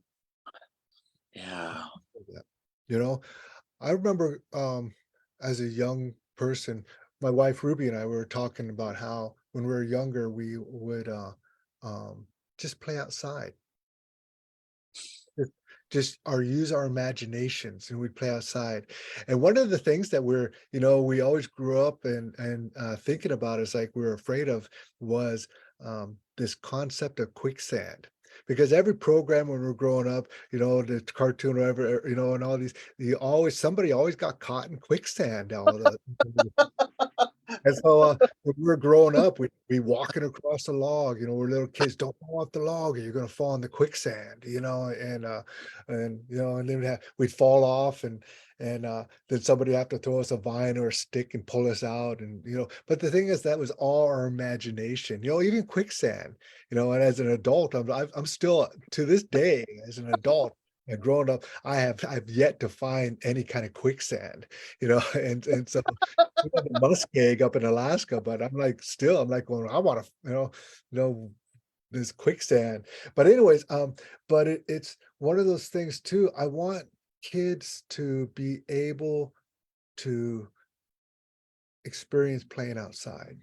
Yeah. For them. You know, I remember as a young person, my wife Ruby and I were talking about how when we were younger we would um just play outside. Just just or use our imaginations, and we'd play outside. And one of the things that we always grew up and thinking about is like we were afraid of was this concept of quicksand. Because every program when we were growing up, the cartoon or whatever, and all these, somebody always got caught in quicksand. And so, when we were growing up, we'd be walking across the log, we're little kids, "Don't go off the log or you're gonna fall in the quicksand," and then we'd fall off and then somebody have to throw us a vine or a stick and pull us out but the thing is that was all our imagination, even quicksand, and as an adult, I'm still to this day, as an adult and growing up, I've yet to find any kind of quicksand, and so we have a muskeg up in Alaska, but I'm like going, I want to, this quicksand. But anyways, but it's one of those things too. I want kids to be able to experience playing outside.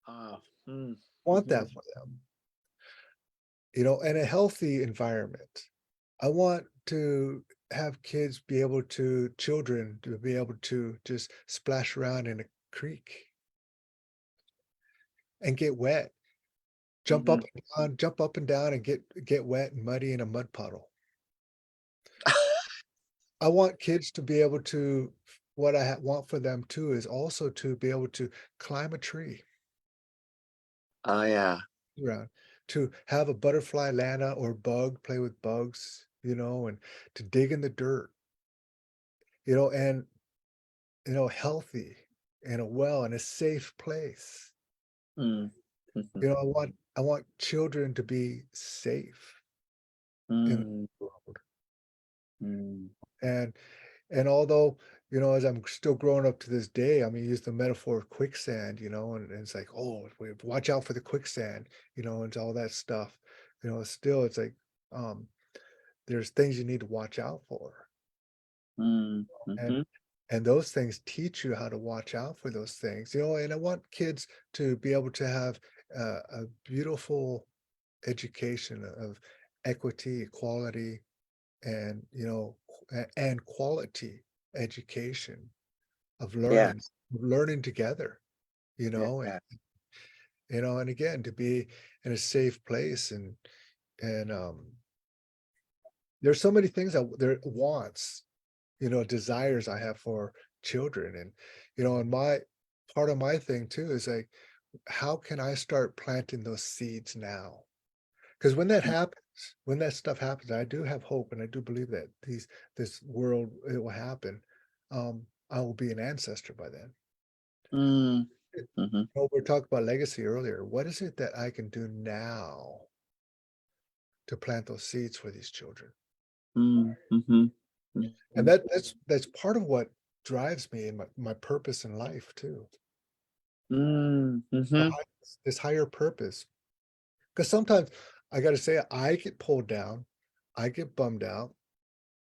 Ah, mm, I want mhm. that for them, in a healthy environment. I want to have children to be able to just splash around in a creek and get wet. Mhm. Jump up and down and get wet and muddy in a mud puddle. I want kids to be able to what want for them too is also to be able to climb a tree Oh, yeah. around, to have a butterfly land on or bug, play with bugs, and to dig in the dirt, and, healthy and a well and a safe place. Mm, mhm, I want children to be safe in the mm, world. mm. And although, as I'm still growing up to this day, I mean, use the metaphor of quicksand, and it's like, oh, watch out for the quicksand, and all that stuff. Still it's like, um, there's things you need to watch out for. Mm, And mhm. those things teach you how to watch out for those things, and I want kids to be able to have a beautiful education of equity, equality, and and quality education of Yes. learning together, you know and Yeah. and again to be in a safe place and there's so many things that there wants, desires I have for children. And, and my part of my thing too is like, how can I start planting those seeds now? Because when that happens, when that stuff happens, I do have hope and I do believe that this world, it will happen. I will be an ancestor by then. Mm, mhm, We were talking about legacy earlier. What is it that I can do now to plant those seeds for these children? mhm, mhm, And mhm, that's part of what drives me in my purpose in life too. The mhm. this higher purpose. Because sometimes I gotta say I get pulled down, I get bummed out,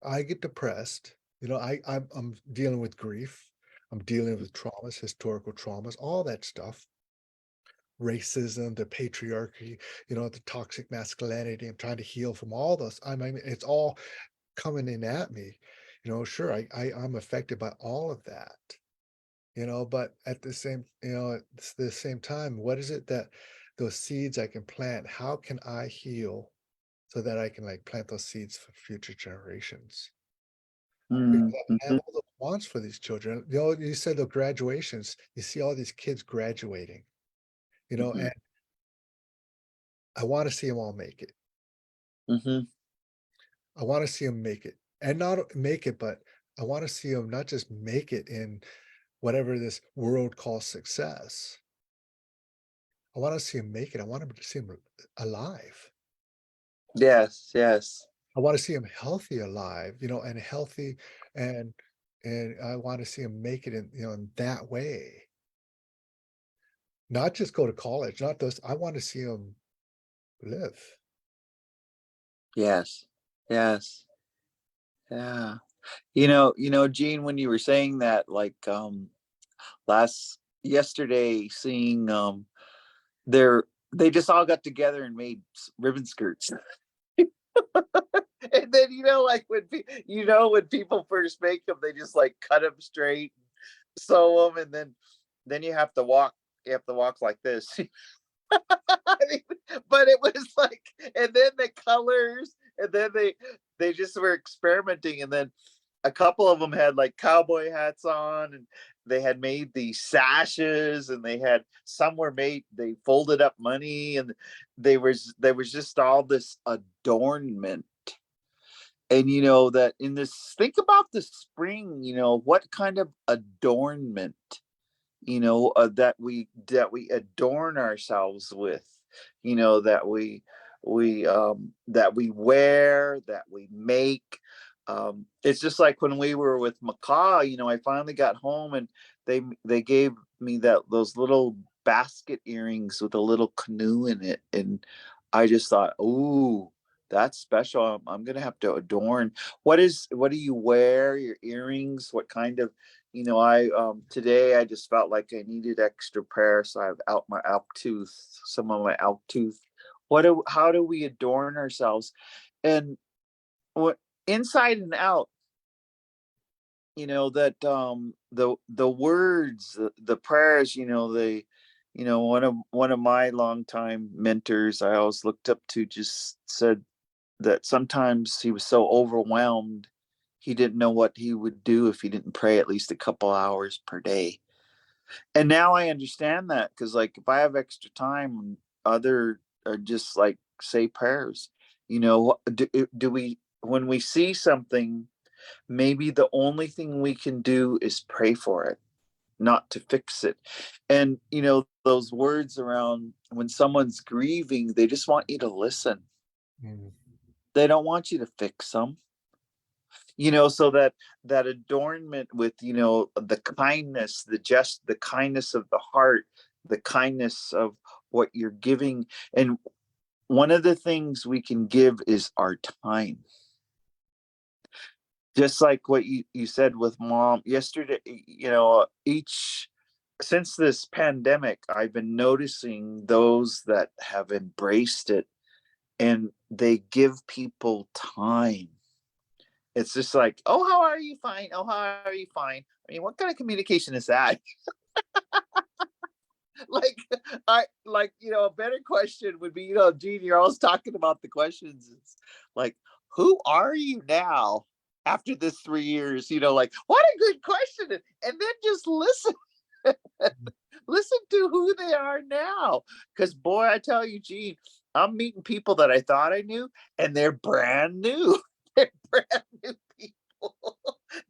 I get depressed. I'm dealing with grief. I'm dealing with traumas, historical traumas, all that stuff. Racism, the patriarchy, the toxic masculinity. I'm trying to heal from all those. I mean, it's all coming in at me. Sure, I'm affected by all of that. But at the same time, what is it that those seeds I can plant? How can I heal so that I can like plant those seeds for future generations? Because Mm, I have mhm, all the wants for these children. You said the graduations, you see all these kids graduating, mhm, and I want to see them all make it. mhm. I want to see them make it. And not make it, but I want to see them not just make it in whatever this world calls success. I want to see them make it. I want to see them alive. Yes, yes, I want to see them healthy alive, and healthy, and I want to see them make it in that way. Not just go to college, not those. I want to see them live. yes, yes. Yeah. Gene, when you were saying that, like, last yesterday, seeing, their they just all got together and made ribbon skirts. And then, like when people first make them, they just like cut them straight, sew them, and then you have to walk like this. I mean, but it was like, and then the colors, and then they just were experimenting, and then a couple of them had like cowboy hats on, and they had made these sashes, and some were made, they folded up money, and there was just all this adornment. And that in this, think about the spring, what kind of adornment, that we adorn ourselves with, that we wear, that we make. It's just like when we were with Macaw, I finally got home, and they gave me those little basket earrings with a little canoe in it, and I just thought, ooh, that's special. I'm gonna have to adorn. What do you wear? Your earrings? What kind of, I today I just felt like I needed extra prayer, so I have out my elk tooth, some of my elk tooth. How do we adorn ourselves? And what, inside and out, that the words, the prayers, one of my longtime mentors I always looked up to just said that sometimes he was so overwhelmed he didn't know what he would do if he didn't pray at least a couple hours per day. And now I understand that, because like if I have extra time, other or just like say prayers, do we, when we see something, maybe the only thing we can do is pray for it, not to fix it. And those words around, when someone's grieving, they just want you to listen. Mm, They don't want you to fix them. So that adornment with, the kindness, the kindness of the heart, the kindness of what you're giving. And one of the things we can give is our time, just like what you said with mom yesterday. Each Since this pandemic, I've been noticing those that have embraced it, and they give people time. It's just like, oh, how are you? Fine. Oh, how are you? Fine. I mean, what kind of communication is that? Like, a better question would be, Gene, you're always talking about the questions. It's like, who are you now after this 3 years? Like, what a good question. And then just listen. Listen to who they are now. Because, boy, I tell you, Gene, I'm meeting people that I thought I knew, and they're brand new. They're brand new people.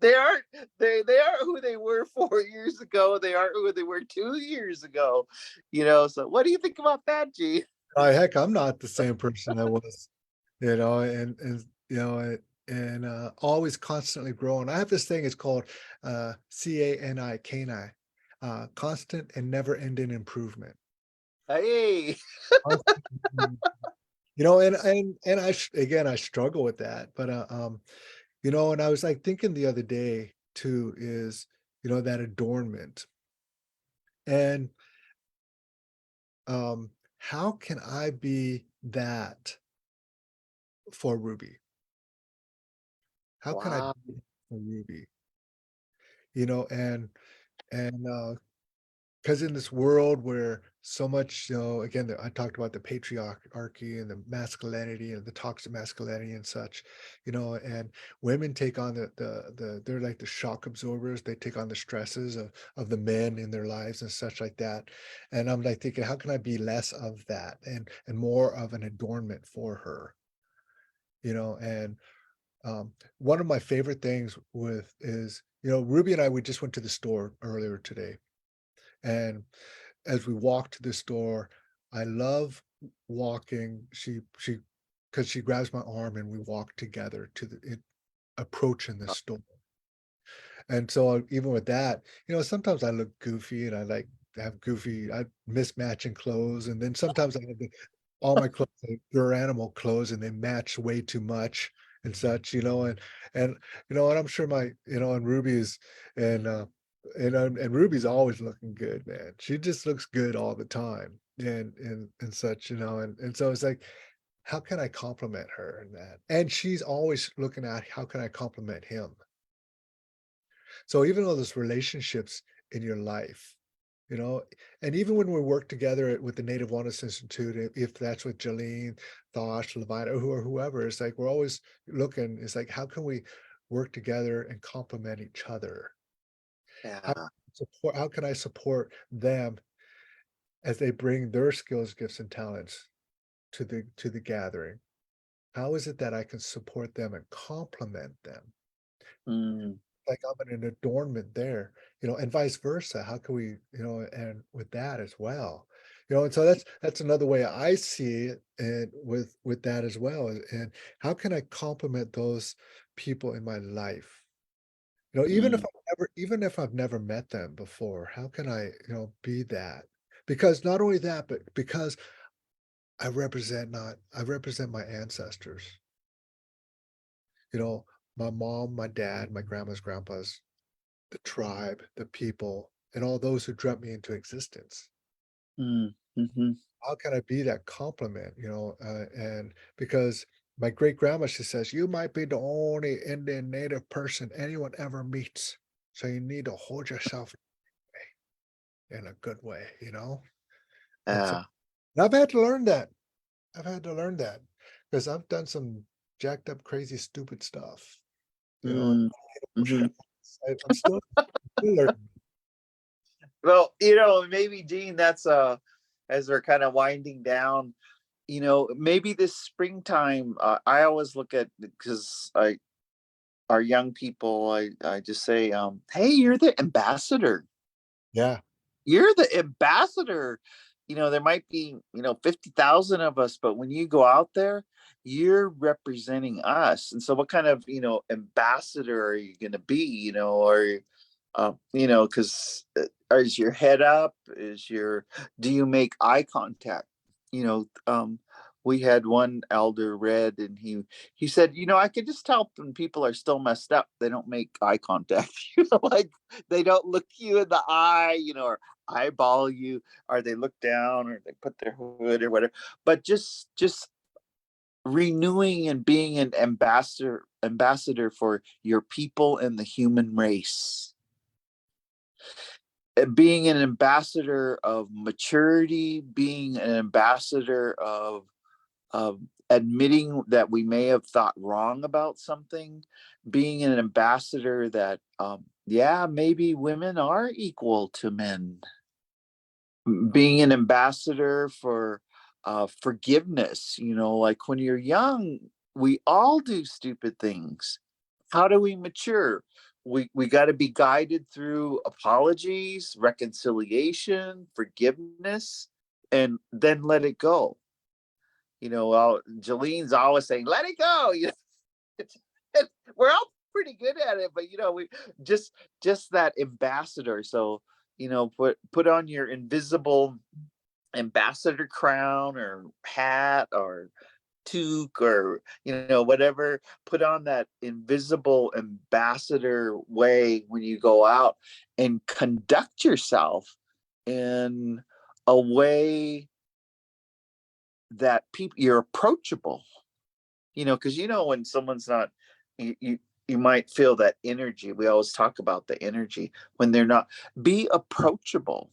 They aren't they aren't who they were 4 years ago. They aren't who they were 2 years ago. So what do you think about that, Gene? Heck, I'm not the same person I was, and always constantly growing. I have this thing, it's called CANI, canine, constant and never ending improvement. Hey. Constant and again, I struggle with that, but and I was like thinking the other day too is, that adornment. And how can I be that for Ruby? How can I Wow. be that for Ruby? You know, and because in this world where so much, again, I talked about the patriarchy and the masculinity and the toxic masculinity and such, and women take on they're like the shock absorbers. They take on the stresses of the men in their lives and such like that. And I'm like thinking, how can I be less of that and more of an adornment for her? And one of my favorite things with is, Ruby and I, we just went to the store earlier today. And as we walked to the store, I love walking. Because she grabs my arm and we walk together to approaching the store. And so even with that, sometimes I look goofy and I like have I mismatching clothes. And then sometimes I have all my clothes, they're animal clothes and they match way too much and such, and and I'm sure and Ruby's and and Ruby's always looking good, man. She just looks good all the time and such, and so it's like, how can I compliment her in that? And she's always looking at how can I compliment him. So even though there's relationships in your life, you know, and even when we work together with the Native Wellness Institute, if that's with Jolene, Thosh, Levina, or whoever, it's like we're always looking, it's like, how can we work together and complement each other? How Yeah. how can I support them as they bring their skills, gifts, and talents to the gathering? How is it that I can support them and complement them? Mm, Like I'm an adornment there, and vice versa. How can we, and with that as well, and so that's another way I see it, and with that as well. And how can I complement those people in my life? mm, Even if I've never met them before, how can I, be that? Because not only that, but because I represent my ancestors, you know, my mom, my dad, my grandma's, grandpa's, the tribe, the people, and all those who dreamt me into existence. mhm. How can I be that compliment, and because my great grandma, she says, you might be the only Indian native person anyone ever meets. So you need to hold yourself in a good way. And so Yeah. and I've had to learn that. I've had to learn that because I've done some jacked up, crazy, stupid stuff, and Mm, mhm. I'm still learning. Well, maybe, Dean, that's as we're kind of winding down, maybe this springtime, I always look at, because our young people, I just say, hey, you're the ambassador. Yeah. You're the ambassador. There might be, 50,000 of us, but when you go out there, you're representing us. And so what kind of, ambassador are you going to be, or, because is your head up? Do you make eye contact? We had one elder, Red, and he said, I could just tell when people are still messed up, they don't make eye contact. Like they don't look you in the eye, or eyeball you, or they look down, or they put their hood or whatever. But just renewing and being an ambassador for your people and the human race. And being an ambassador of maturity, being an ambassador of admitting that we may have thought wrong about something, being an ambassador that, yeah, maybe women are equal to men, being an ambassador for forgiveness. Like when you're young, we all do stupid things. How do we mature? We got to be guided through apologies, reconciliation, forgiveness, and then let it go. Jolene's always saying, "Let it go." We're all pretty good at it, but we just just that ambassador. So put on your invisible ambassador crown or hat or toque or whatever. Put on that invisible ambassador way when you go out and conduct yourself in a way that people you're approachable. Because when someone's not, you might feel that energy. We always talk about the energy when they're not. Be approachable.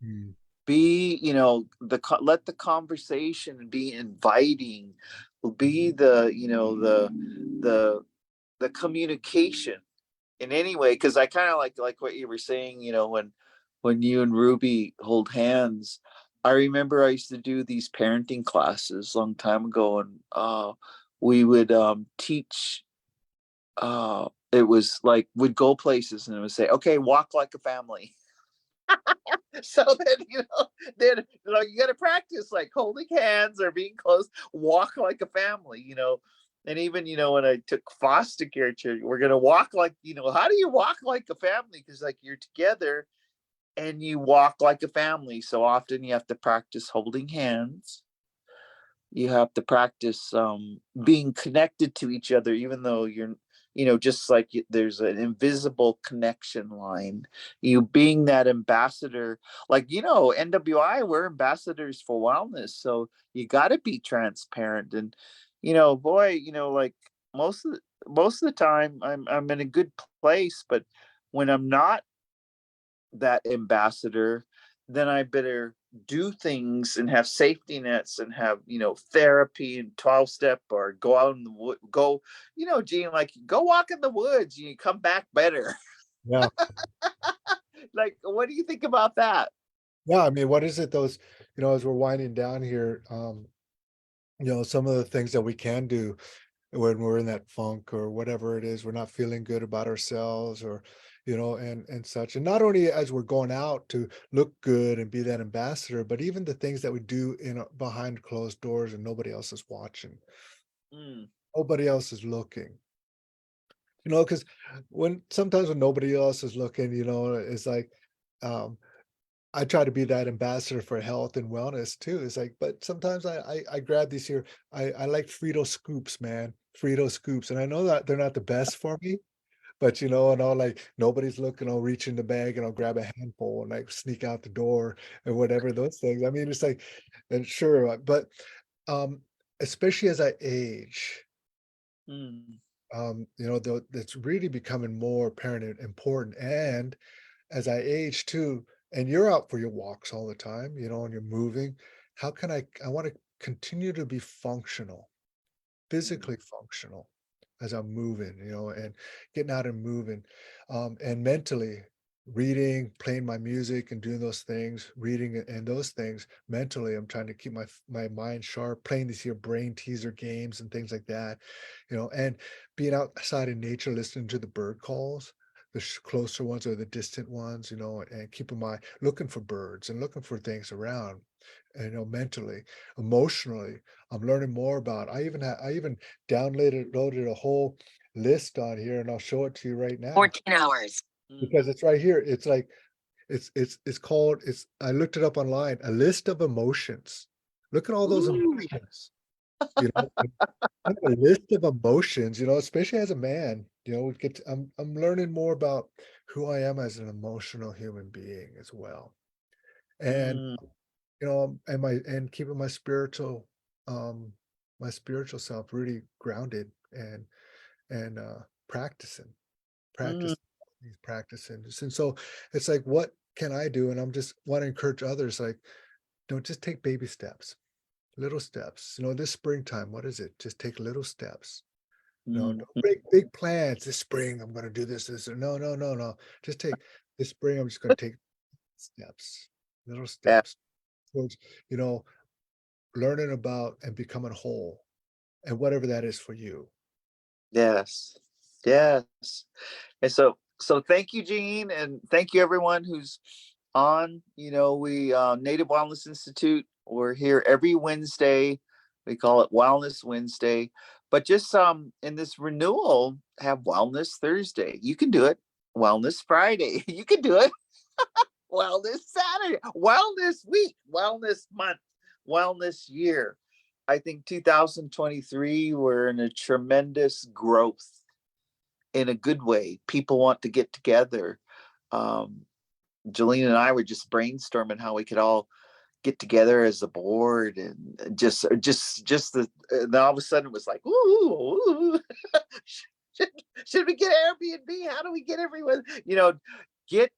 Mm, Be let the conversation be inviting. Be the communication in any way. Because I kind of like what you were saying. When you and Ruby hold hands. I remember I used to do these parenting classes a long time ago, and we would teach. It was like we'd go places and it would say, "Okay, walk like a family." So then you got to practice like holding hands or being close, walk like a family. And even when I took foster care children, we're gonna walk like how do you walk like a family? Because like you're together and you walk like a family. So often you have to practice holding hands. You have to practice being connected to each other, even though you're just like there's an invisible connection line. You being that ambassador, like NWI, we're ambassadors for wellness, so you got to be transparent. And boy, like most of the time I'm in a good place, but when I'm not that ambassador, then I better do things and have safety nets and have, therapy and 12 step or go out in the wood, go, Gene, like go walk in the woods and you come back better. yeah. Like, what do you think about that? Yeah. I mean, what is it those, as we're winding down here, some of the things that we can do when we're in that funk or whatever it is, we're not feeling good about ourselves or, and such. And not only as we're going out to look good and be that ambassador, but even the things that we do behind closed doors and nobody else is watching, Mm, nobody else is looking. Because sometimes when nobody else is looking, it's like, um, I try to be that ambassador for health and wellness too. It's like, but sometimes I grab these here. I like Frito scoops, man. Frito scoops. And I know that they're not the best for me, but and I'll like nobody's looking, I'll reach in the bag and I'll grab a handful and like sneak out the door and whatever those things. I mean, it's like, and sure, but um, especially as I age, mm, that's really becoming more apparent and important. And as I age too, and you're out for your walks all the time, and you're moving, how can I want to continue to be functional, mm, physically functional as I'm moving, and getting out and moving, and mentally reading, playing my music and doing those things, reading and those things mentally. I'm trying to keep my mind sharp, playing these here brain teaser games and things like that, and being outside in nature, listening to the bird calls, the closer ones or the distant ones, and keeping my looking for birds and looking for things around, mentally, emotionally. I'm learning more about. I even downloaded loaded a whole list on here, and I'll show it to you right now 14 hours. because mm, it's right here. It's like it's called it's I looked it up online, a list of emotions. Look at all those ooh, emotions, you know, have a list of emotions, especially as a man, I'm learning more about who I am as an emotional human being as well. And mm, and keeping um my spiritual self really grounded and practicing mm, practice these practicing. And so it's like, what can I do? And I'm just want to encourage others, like, don't just take baby steps. Little steps. This springtime, what is it? Just take little steps. No, no Mhm. big plans. This spring, I'm gonna do this. No, no, no, no. Just take this spring, I'm just gonna take steps, little Yeah. steps towards, you know, learning about and becoming whole, and whatever that is for you. Yes. Yes. And so thank you, Gene, and thank you everyone who's on. We Native Wellness Institute, we're here every Wednesday. We call it Wellness Wednesday. But just in this renewal, have Wellness Thursday. You can do it. Wellness Friday. You can do it. Wellness Saturday. Wellness week. Wellness month. Wellness year. I think 2023, we're in a tremendous growth in a good way. People want to get together. Um, Jolene and I were just brainstorming how we could all get together as a board, and just then all of a sudden it was like, ooh, should, should we get Airbnb? How do we get everyone? Get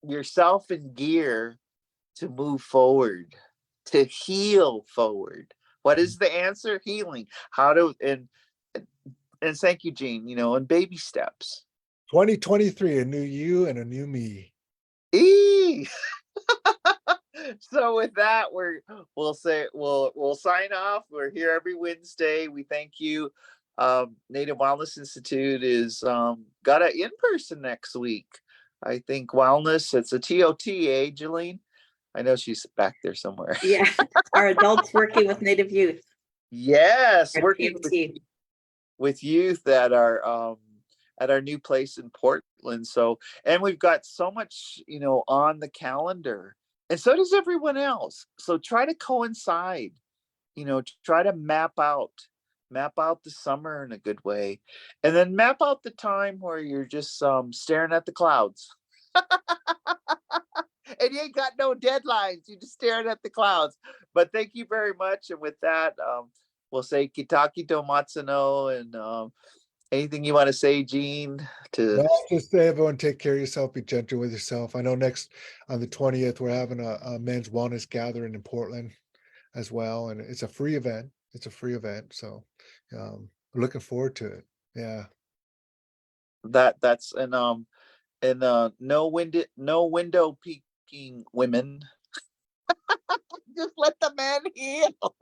yourself in gear to move forward, to heal forward. What is the answer? Healing. How to and thank you, Gene. In baby steps. 2023, a new you and a new me. Eee! So with that, we'll sign off. We're here every Wednesday. We thank you. Native Wellness Institute is got an in-person next week. I think wellness. It's a TOT, Jolene? I know she's back there somewhere. Yeah, our adults working with Native youth, Yes, our working TOT. with youth at our new place in Portland. So, and we've got so much, on the calendar, and so does everyone else. So try to coincide, try to map out the summer in a good way, and then map out the time where you're just staring at the clouds. And you ain't got no deadlines. You're just staring at the clouds. But thank you very much. And with that, we'll say Kitaki to Matsuno, and anything you want to say, Gene? To No, just say everyone take care of yourself, be gentle with yourself. I know next on the 20th, we're having a men's wellness gathering in Portland as well. And it's a free event. It's a free event. So we're looking forward to it. Yeah. that's and no window peeking women. Just let the man heal.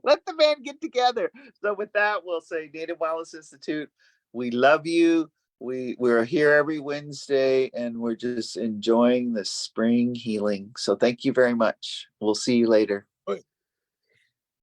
Let the man get together. So with that, we'll say Native Wellness Institute, we love you. We're here every Wednesday, and we're just enjoying the spring healing. So thank you very much. We'll see you later.